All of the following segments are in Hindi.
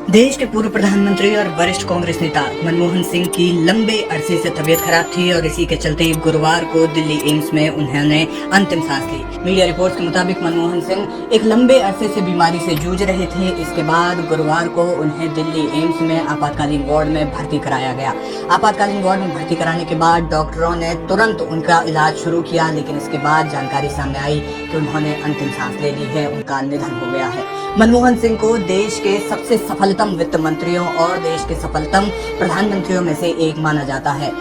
देश के पूर्व प्रधानमंत्री और वरिष्ठ कांग्रेस नेता मनमोहन सिंह की लंबे अरसे से तबीयत खराब थी और इसी के चलते गुरुवार को दिल्ली एम्स में उन्होंने अंतिम सांस ली। मीडिया रिपोर्ट्स के मुताबिक मनमोहन सिंह एक लंबे अरसे से बीमारी से जूझ रहे थे। इसके बाद गुरुवार को उन्हें दिल्ली एम्स में आपातकालीन वार्ड में भर्ती कराया गया। आपातकालीन वार्ड में भर्ती कराने के बाद डॉक्टरों ने तुरंत उनका इलाज शुरू किया, लेकिन इसके बाद जानकारी सामने आई कि उन्होंने अंतिम सांस ले ली है, उनका निधन हो गया है। मनमोहन सिंह को देश के सबसे सफलतम वित्त मंत्रियों और देश के सफलतम प्रधानमंत्रियों में से एक माना जाता है।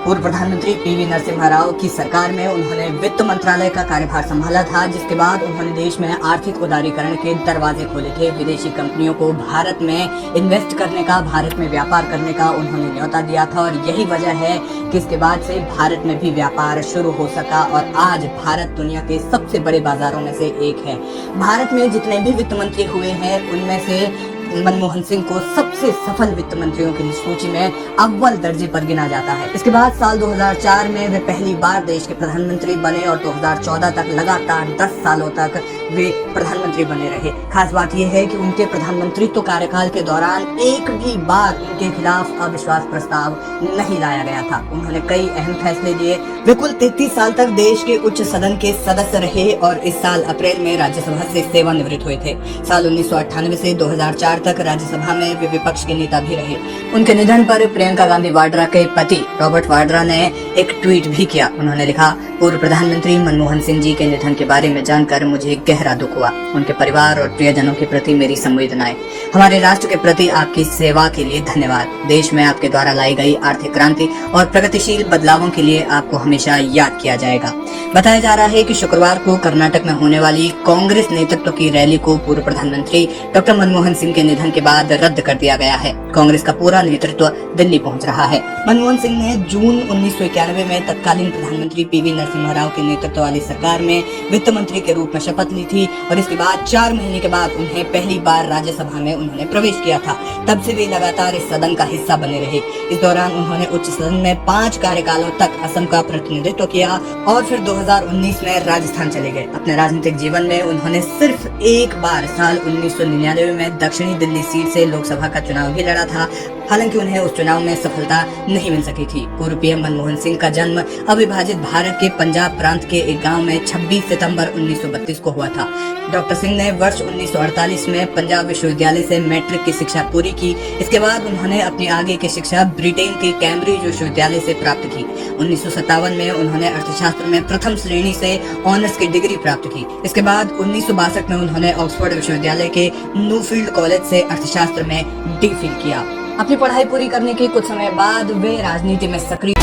पूर्व प्रधानमंत्री पीवी नरसिम्हा राव की सरकार में उन्होंने वित्त मंत्रालय का कार्यभार संभाला था, जिसके बाद उन्होंने देश में आर्थिक उदारीकरण के दरवाजे खोले थे। विदेशी कंपनियों को भारत में इन्वेस्ट करने का, भारत में व्यापार करने का उन्होंने न्योता दिया था और यही वजह है कि इसके बाद से भारत में भी व्यापार शुरू हो सका और आज भारत दुनिया के सबसे बड़े बाजारों में से एक है। भारत में जितने भी वित्त मंत्री हुए हैं उनमें से मनमोहन सिंह को सबसे सफल वित्त मंत्रियों की सूची में अव्वल दर्जे पर गिना जाता है। इसके बाद साल 2004 में वे पहली बार देश के प्रधानमंत्री बने और 2014 तक लगातार 10 सालों तक वे प्रधानमंत्री बने रहे। खास बात यह है कि उनके प्रधानमंत्रित्व कार्यकाल के दौरान एक भी बार उनके खिलाफ अविश्वास प्रस्ताव नहीं लाया गया था। उन्होंने कई अहम फैसले लिए। वे कुल 33 साल तक देश के उच्च सदन के सदस्य रहे और इस साल अप्रैल में राज्यसभा से सेवानिवृत्त हुए थे। साल 1998 से 2004 तक राज्यसभा में वे विपक्ष के नेता भी रहे। उनके निधन पर प्रियंका गांधी वाड्रा के पति रॉबर्ट वाड्रा ने एक ट्वीट भी किया। उन्होंने लिखा, पूर्व प्रधानमंत्री मनमोहन सिंह जी के निधन के बारे में जानकर मुझे गहरा दुख हुआ। उनके परिवार और प्रियजनों के प्रति मेरी संवेदनाएं। हमारे राष्ट्र के प्रति आपकी सेवा के लिए धन्यवाद। देश में आपके द्वारा लाई गई आर्थिक क्रांति और प्रगतिशील बदलावों के लिए आपको हमेशा याद किया जाएगा। बताया जा रहा है कि शुक्रवार को कर्नाटक में होने वाली कांग्रेस नेतृत्व की रैली को पूर्व प्रधानमंत्री डॉक्टर मनमोहन सिंह के निधन के बाद रद्द कर दिया गया है। कांग्रेस का पूरा नेतृत्व दिल्ली पहुंच रहा है। मनमोहन सिंह ने जून 1991 में तत्कालीन प्रधानमंत्री पीवी नरसिम्हा राव के नेतृत्व वाली सरकार में वित्त मंत्री के रूप में शपथ ली थी और इसके बाद 4 महीने के बाद उन्हें पहली बार राज्यसभा में उन्होंने प्रवेश किया था। तब से वे लगातार इस सदन का हिस्सा बने रहे। इस दौरान उन्होंने उच्च सदन में 5 कार्यकालों तक असम का प्रतिनिधित्व किया और फिर 2019 में राजस्थान चले गए। अपने राजनीतिक जीवन में उन्होंने सिर्फ एक बार साल 1999 में दक्षिणी दिल्ली सीट से लोकसभा का चुनाव भी लड़ा था। हालांकि उन्हें उस चुनाव में सफलता नहीं मिल सकी थी। पूर्व पीएम मनमोहन सिंह का जन्म अविभाजित भारत के पंजाब प्रांत के एक गांव में 26 सितंबर 1932 को हुआ था। डॉक्टर सिंह ने वर्ष 1948 में पंजाब विश्वविद्यालय से मैट्रिक की शिक्षा पूरी की। इसके बाद उन्होंने अपनी आगे की शिक्षा ब्रिटेन के कैम्ब्रिज विश्वविद्यालय से प्राप्त की। 1957 में उन्होंने अर्थशास्त्र में प्रथम श्रेणी से ऑनर्स की डिग्री प्राप्त की। इसके बाद 1962 में उन्होंने ऑक्सफोर्ड विश्वविद्यालय के न्यूफील्ड कॉलेज से अर्थशास्त्र में डी.फिल किया। अपनी पढ़ाई पूरी करने के कुछ समय बाद वे राजनीति में सक्रिय